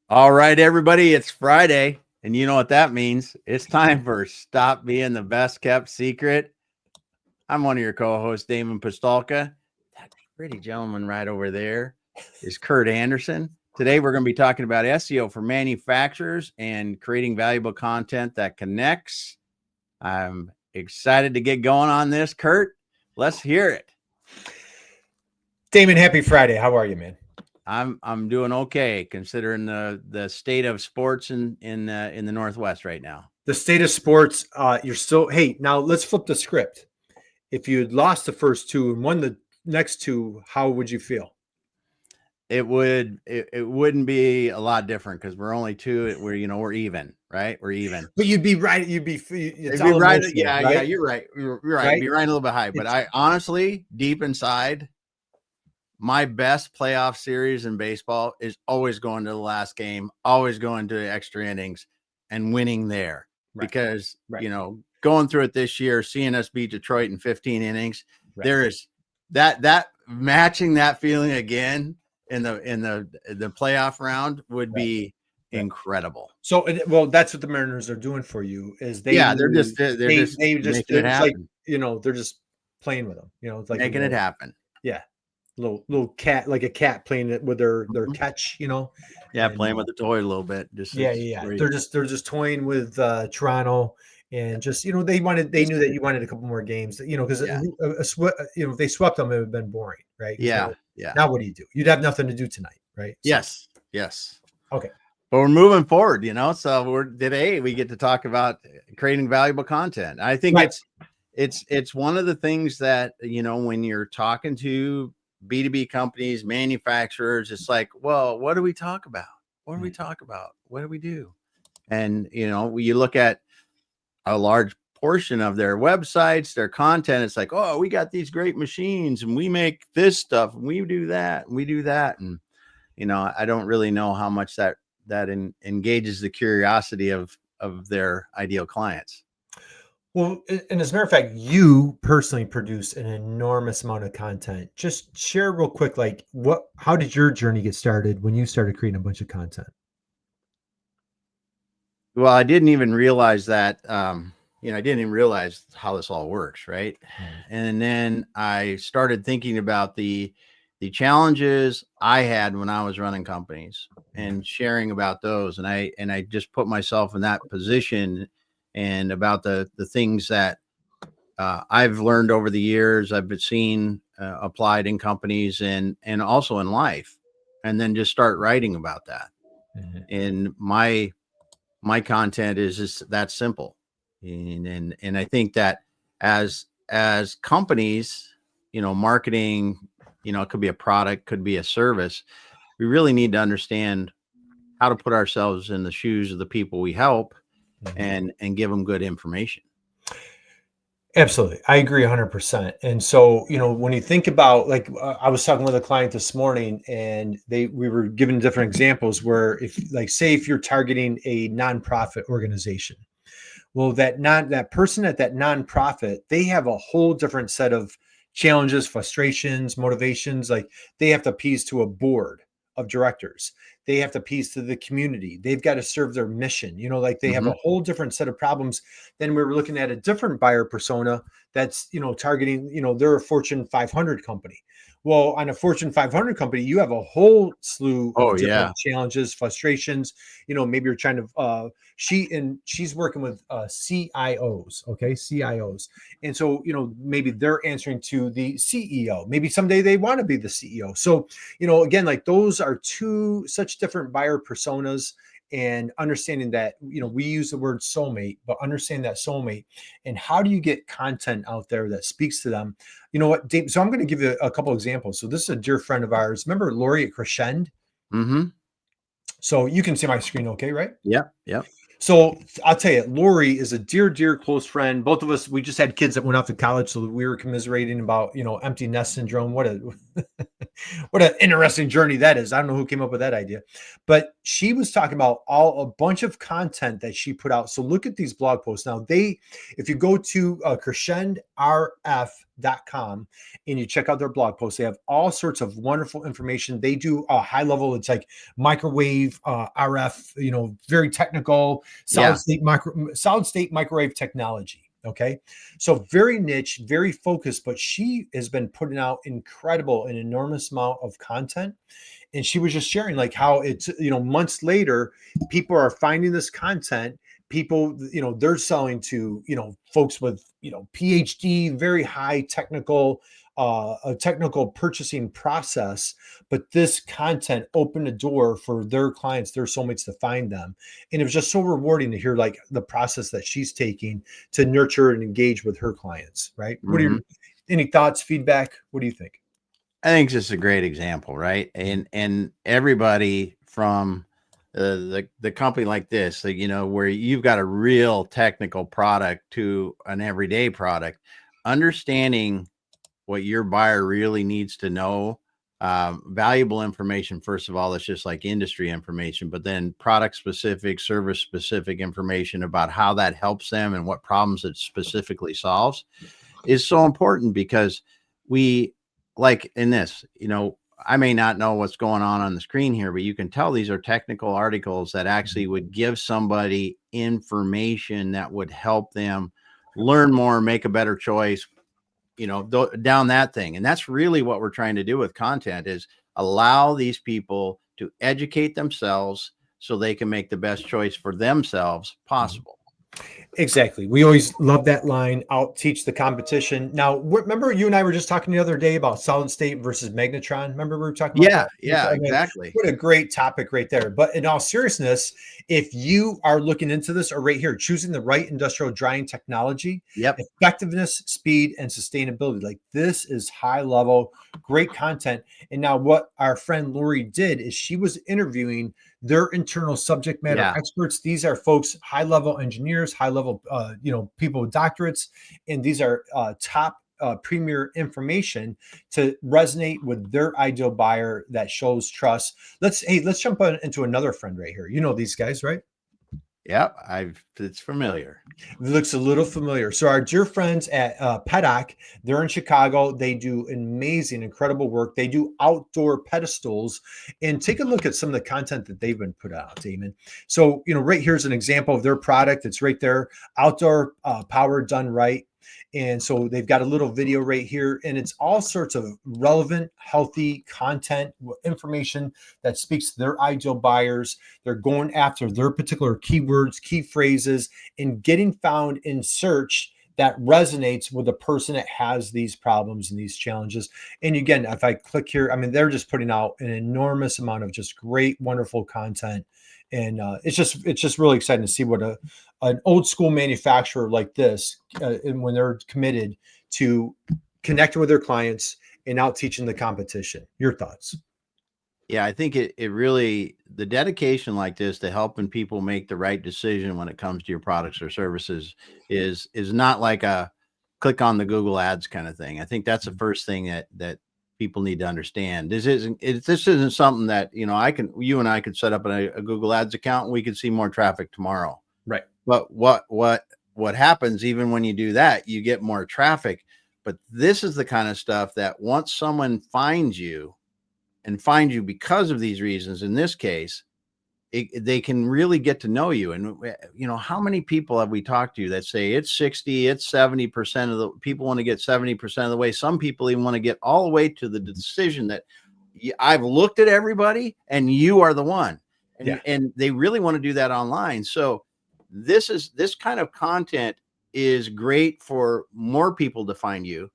All right, everybody, it's Friday, and you know what that means. It's time for Stop Being the Best Kept Secret. I'm one of your co-hosts, Damon Pistolka. That pretty gentleman right over there is Kurt Anderson. Today, we're going to be talking about SEO for manufacturers and creating valuable content that connects. I'm excited to get going on this, Kurt. Let's hear it. Damon, happy Friday. How are you, man? I'm doing okay considering the state of sports in the Northwest right now. The state of sports, you're still. Hey, now let's flip the script. If you had lost the first two and won the next two, how would you feel? It wouldn't be a lot different because we're only two. We're even, right? We're even. But you'd be right. It's Be all right. emotional, Yeah, right? yeah, you're right. You're right. Right? Be right a little bit high. But I honestly, deep inside, my best playoff series in baseball is always going to the last game, always going to extra innings and winning there. Right. Because, Right. Going through it this year, seeing us beat Detroit in 15 innings, Right. there is that matching that feeling again in the playoff round would be incredible. So, well, that's what the Mariners are doing for you. Is they? Yeah, they're just making it happen. Like, they're just playing with them. It's like Making it happen. Yeah. Little cat, like a cat playing it with their catch, Yeah, playing with the toy a little bit. Yeah. They're just toying with Toronto, and just they knew that you wanted a couple more games, because if they swept them, it would have been boring, right? Yeah. Now what do? You'd have nothing to do tonight, right? Yes. Okay. But we're moving forward, so today we get to talk about creating valuable content. I think it's one of the things that, when you're talking to B2B companies, manufacturers, it's like, well, what do we talk about? What do we talk about? What do we do? And, you look at a large portion of their websites, their content, it's like, oh, we got these great machines and we make this stuff and we do that and we do that. And, I don't really know how much that engages the curiosity of their ideal clients. Well, and as a matter of fact, you personally produce an enormous amount of content. Just share real quick, like how did your journey get started when you started creating a bunch of content? Well, I didn't even realize that, I didn't even realize how this all works. Right. And then I started thinking about the challenges I had when I was running companies and sharing about those. And I just put myself in that position and about the things that I've learned over the years, I've been seen applied in companies and also in life, and then just start writing about that. Mm-hmm. And my content is just that simple. And I think that as companies, marketing, it could be a product, could be a service. We really need to understand how to put ourselves in the shoes of the people we help. Mm-hmm. and give them good information. Absolutely. I agree 100%. And so, when you think about, like, I was talking with a client this morning and we were given different examples where say if you're targeting a nonprofit organization, well, that person at that nonprofit, they have a whole different set of challenges, frustrations, motivations. Like they have to appease to a board of directors. They have to appease to the community. They've got to serve their mission. Like they have a whole different set of problems than we were looking at a different buyer persona that's, targeting, they're a Fortune 500 company. Well, on a Fortune 500 company, you have a whole slew of different challenges, frustrations. Maybe you're trying to, she's working with CIOs, okay, CIOs. And so, maybe they're answering to the CEO. Maybe someday they want to be the CEO. So, again, like those are two such different buyer personas. And understanding that, we use the word soulmate, but understand that soulmate and how do you get content out there that speaks to them? You know what, Dave? So I'm going to give you a couple examples. So this is a dear friend of ours. Remember Lori at Crescend? Mm-hmm. So you can see my screen, okay, right? Yeah. So I'll tell you, Lori is a dear close friend. Both of us, we just had kids that went off to college, so we were commiserating about empty nest syndrome. What What an interesting journey that is. I don't know who came up with that idea, but she was talking about a bunch of content that she put out. So look at these blog posts. Now if you go to crescendrf.com and you check out their blog posts, they have all sorts of wonderful information. They do a high level. It's like microwave, RF, very technical, solid state microwave technology. Okay. So very niche, very focused, but she has been putting out an enormous amount of content. And she was just sharing like how it's, months later, people are finding this content. People, they're selling to, folks with, PhD, very high technical, a technical purchasing process, but this content opened a door for their clients, their soulmates to find them. And it was just so rewarding to hear like the process that she's taking to nurture and engage with her clients. Right. What are any thoughts, feedback? What do you think? I think this is a great example, right? And everybody from the company like this, where you've got a real technical product to an everyday product, understanding what your buyer really needs to know, valuable information. First of all, it's just like industry information, but then product specific, service specific information about how that helps them and what problems it specifically solves is so important, because we, like in this, I may not know what's going on the screen here, but you can tell these are technical articles that actually would give somebody information that would help them learn more, make a better choice, down that thing. And that's really what we're trying to do with content, is allow these people to educate themselves so they can make the best choice for themselves possible. Exactly. We always love that line, out teach the competition. Now, remember you and I were just talking the other day about solid state versus magnetron. Remember we were talking about that? Yeah, exactly. What a great topic right there. But in all seriousness, if you are looking into this, or right here, choosing the right industrial drying technology, effectiveness, speed, and sustainability, like this is high level, great content. And now what our friend Lori did is she was interviewing their internal subject matter experts. These are folks, high level engineers, high level, people with doctorates, and these are top premier information to resonate with their ideal buyer that shows trust. Let's jump into another friend right here. You know these guys, right? Yep, it's familiar. It looks a little familiar. So our dear friends at Pedoc, they're in Chicago. They do amazing, incredible work. They do outdoor pedestals. And take a look at some of the content that they've been put out, Damon. So, right here's an example of their product. It's right there, outdoor power done right. And so they've got a little video right here, and it's all sorts of relevant, healthy content, information that speaks to their ideal buyers. They're going after their particular keywords, key phrases, and getting found in search that resonates with the person that has these problems and these challenges. And again, if I click here, they're just putting out an enormous amount of just great, wonderful content. And it's just really exciting to see what an old school manufacturer like this, and when they're committed to connecting with their clients and out teaching the competition. Your thoughts? Yeah, I think it really, the dedication like this to helping people make the right decision when it comes to your products or services is not like a click on the Google ads kind of thing. I think that's the first thing that people need to understand. This isn't something that, you and I could set up a Google ads account and we could see more traffic tomorrow. Right. But what happens even when you do that, you get more traffic. But this is the kind of stuff that once someone finds you because of these reasons, in this case, they can really get to know you. And, how many people have we talked to that say it's 60, it's 70% of the people want to get 70% of the way. Some people even want to get all the way to the decision that I've looked at everybody and you are the one. And they really want to do that online. So this kind of content is great for more people to find you.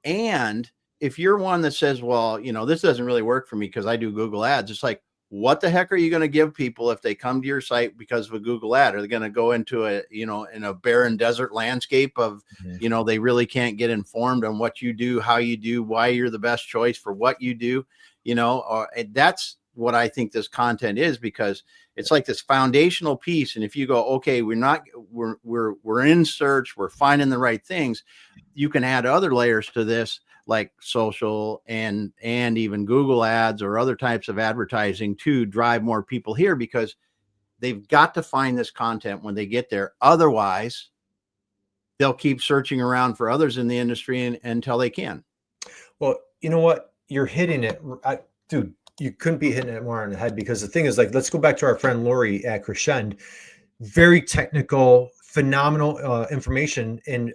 And if you're one that says, well, this doesn't really work for me because I do Google ads, it's like, what the heck are you going to give people if they come to your site because of a Google ad? Are they going to go into in a barren desert landscape of, they really can't get informed on what you do, how you do, why you're the best choice for what you do, that's what I think this content is, because it's like this foundational piece. And if you go, okay, we're in search, we're finding the right things, you can add other layers to this. like social and even Google ads or other types of advertising to drive more people here, because they've got to find this content when they get there. Otherwise, they'll keep searching around for others in the industry until they can. Well, you know what? You're hitting it. Dude, you couldn't be hitting it more on the head, because the thing is, like, let's go back to our friend Lori at Crescend. Very technical, phenomenal information. And,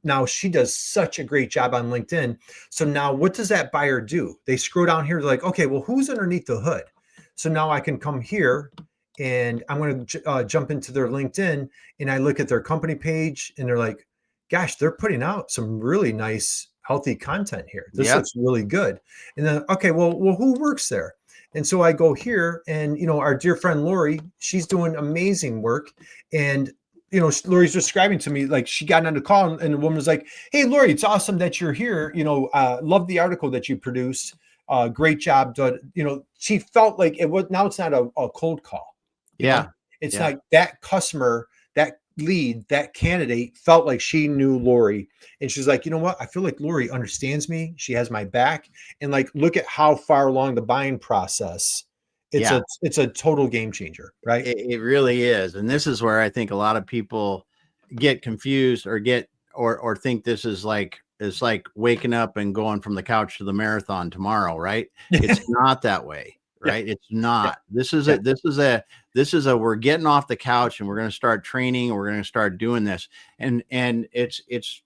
now she does such a great job on LinkedIn. So now what does that buyer do? They scroll down here. They're like, okay, well, who's underneath the hood? So now I can come here and I'm going to jump into their LinkedIn, and I look at their company page, and they're like, gosh, they're putting out some really nice, healthy content here. This Yep. looks really good. And then, okay, well, who works there? And so I go here, and our dear friend Lori, she's doing amazing work. And Lori's describing to me, like, she got on the call, and the woman was like, "Hey, Lori, it's awesome that you're here. Love the article that you produced. Great job." She felt like it was, now it's not a cold call. Yeah. It's Yeah. like that customer, that lead, that candidate felt like she knew Lori. And she's like, you know what? I feel like Lori understands me. She has my back. And like, look at how far along the buying process. Yeah. It's a total game changer, right? It really is. And this is where I think a lot of people get confused or or think this is like, it's like waking up and going from the couch to the marathon tomorrow, right? It's not that way, Yeah. right? It's not. This is Yeah. we're getting off the couch and we're going to start training, and we're going to start doing this. And it's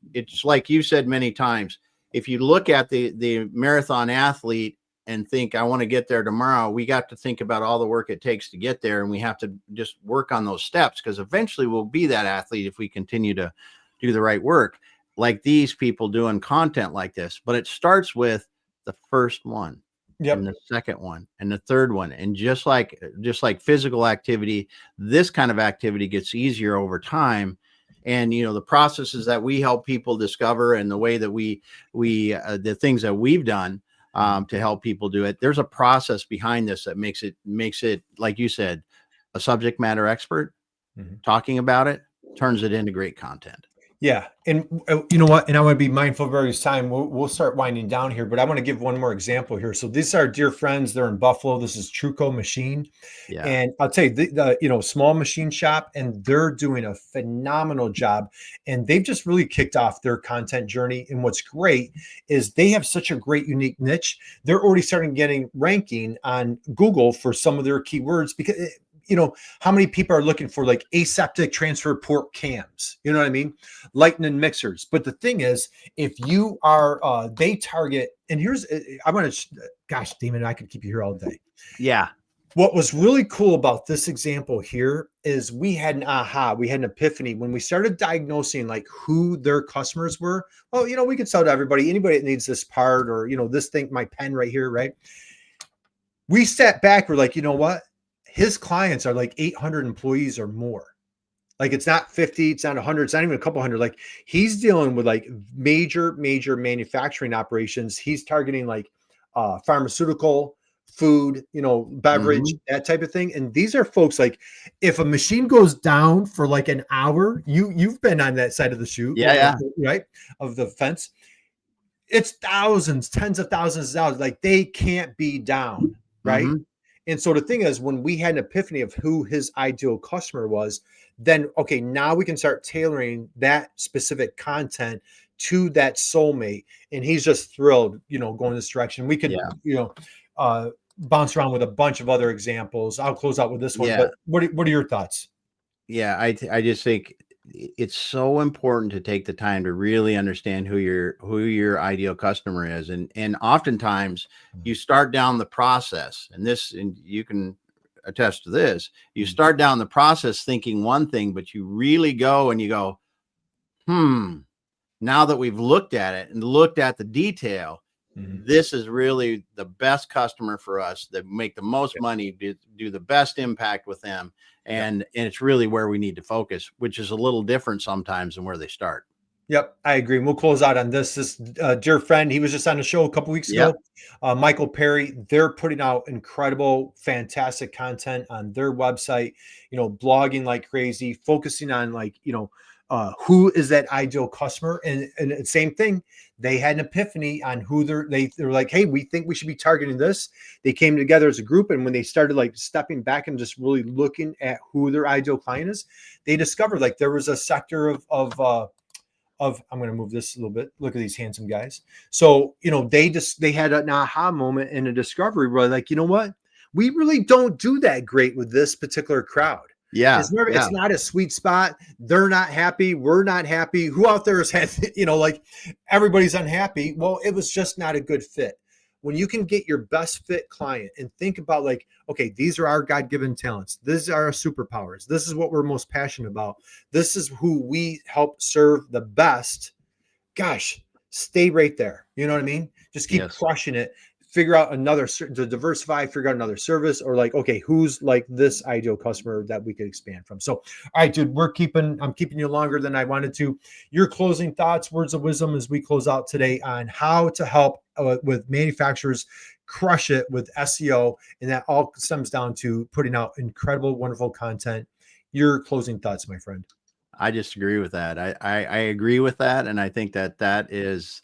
like you said many times, if you look at the marathon athlete and think, I want to get there tomorrow, we got to think about all the work it takes to get there. And we have to just work on those steps, because eventually we'll be that athlete if we continue to do the right work, like these people doing content like this. But it starts with the first one, Yep. and the second one, and the third one. And just like physical activity, this kind of activity gets easier over time. And the processes that we help people discover, and the way that we the things that we've done to help people do it, there's a process behind this that makes it, like you said, a subject matter expert talking about it turns it into great content. Yeah. And you know what? And I want to be mindful of everybody's time. We'll start winding down here, but I want to give one more example here. So these are our dear friends. They're in Buffalo. This is Truco Machine. Yeah. And I'll tell you, the small machine shop, and they're doing a phenomenal job. And they've just really kicked off their content journey. And what's great is they have such a great, unique niche. They're already starting getting ranking on Google for some of their keywords, because how many people are looking for like aseptic transfer port cams, you know what I mean? Lightning mixers. But the thing is, if you are, they target, and here's, I want to, gosh, Damon, I could keep you here all day. Yeah. What was really cool about this example here is we had an epiphany when we started diagnosing like who their customers were. Well, we could sell to everybody, anybody that needs this part, or, this thing, my pen right here, right? We sat back, we're like, you know what? His clients are like 800 employees or more. Like, it's not 50, it's not 100, it's not even a couple hundred. Like, he's dealing with like major manufacturing operations. He's targeting like pharmaceutical, food, beverage, that type of thing. And these are folks, like, if a machine goes down for like an hour, you've been on that side of the chute, right, of the fence. It's thousands, tens of thousands of dollars. Like, they can't be down, right? And so the thing is, when we had an epiphany of who his ideal customer was, then, okay, now we can start tailoring that specific content to that soulmate. And he's just thrilled, going this direction. We could, bounce around with a bunch of other examples. I'll close out with this one. But what are your thoughts? Yeah. I just think it's so important to take the time to really understand who your ideal customer is. And oftentimes you start down the process, and you can attest to this. You start down the process thinking one thing, but you really go and you go, now that we've looked at it and looked at the detail, this is really the best customer for us, that make the most money, do the best impact with them. And it's really where we need to focus, which is a little different sometimes than where they start. Yep, I agree. And we'll close out on this. This dear friend, he was just on the show a couple weeks ago. Michael Perry, they're putting out incredible, fantastic content on their website, blogging like crazy, focusing on like, who is that ideal customer, and the same thing. They had an epiphany on who they're like, hey, we think we should be targeting this. They came together as a group, and when they started like stepping back and just really looking at who their ideal client is, they discovered like there was a sector of I'm going to move this a little bit. Look at these handsome guys. So, they had an aha moment and a discovery where like, you know what? We really don't do that great with this particular crowd. Yeah. It's not a sweet spot. They're not happy. We're not happy. Who out there is happy? Like everybody's unhappy. Well, it was just not a good fit. When you can get your best fit client and think about like, okay, these are our God-given talents. These are our superpowers. This is what we're most passionate about. This is who we help serve the best. Gosh, stay right there. You know what I mean? Just keep crushing it. Figure out to diversify, figure out another service, or like, okay, who's like this ideal customer that we could expand from. So, all right, dude, I'm keeping you longer than I wanted to. Your closing thoughts, words of wisdom as we close out today on how to help with manufacturers crush it with SEO. And that all stems down to putting out incredible, wonderful content. Your closing thoughts, my friend. I just agree with that. I agree with that. And I think that is,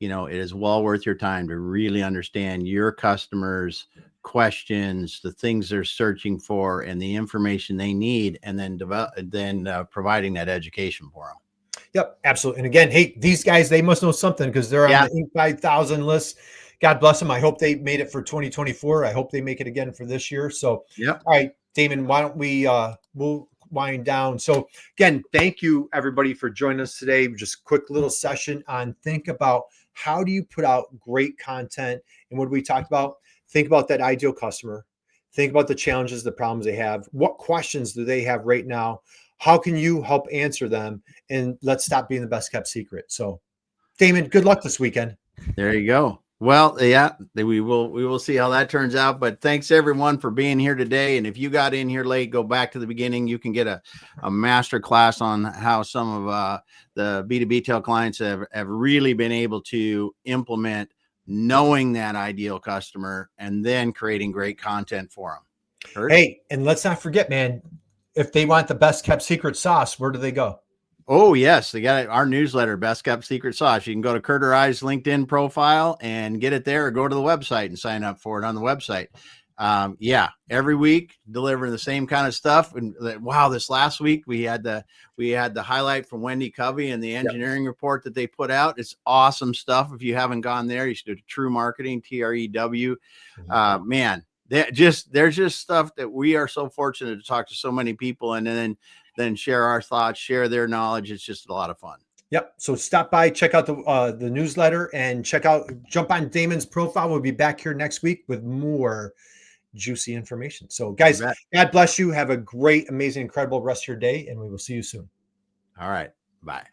it is well worth your time to really understand your customers' questions, the things they're searching for, and the information they need, and then providing that education for them. Yep, absolutely. And again, hey, these guys, they must know something because they're on the Inc. 5000 list. God bless them. I hope they made it for 2024. I hope they make it again for this year. So, yep. All right, Damon, why don't we'll wind down. So again, thank you everybody for joining us today. Just quick little session on think about how do you put out great content, and what we talked about? Think about that ideal customer. Think about the challenges, the problems they have. What questions do they have right now? How can you help answer them? And let's stop being the best kept secret. So, Damon, good luck this weekend. There you go. Well, yeah, we will see how that turns out. But thanks everyone for being here today. And if you got in here late, go back to the beginning. You can get a master class on how some of the B2B tail clients have really been able to implement knowing that ideal customer and then creating great content for them. Kurt? Hey, and let's not forget, man, if they want the best kept secret sauce, where do they go? Oh, yes. They got our newsletter, Best Kept Secret Sauce. You can go to Kurt or I's LinkedIn profile and get it there, or go to the website and sign up for it on the website. Every week delivering the same kind of stuff. And wow, this last week we had the highlight from Wendy Covey and the engineering report that they put out. It's awesome stuff. If you haven't gone there, you should do True Marketing, TREW. Man, there's just stuff that we are so fortunate to talk to so many people and then share our thoughts, share their knowledge. It's just a lot of fun. Yep. So stop by, check out the newsletter, and jump on Damon's profile. We'll be back here next week with more juicy information. So guys, God bless you. Have a great, amazing, incredible rest of your day, and we will see you soon. All right. Bye.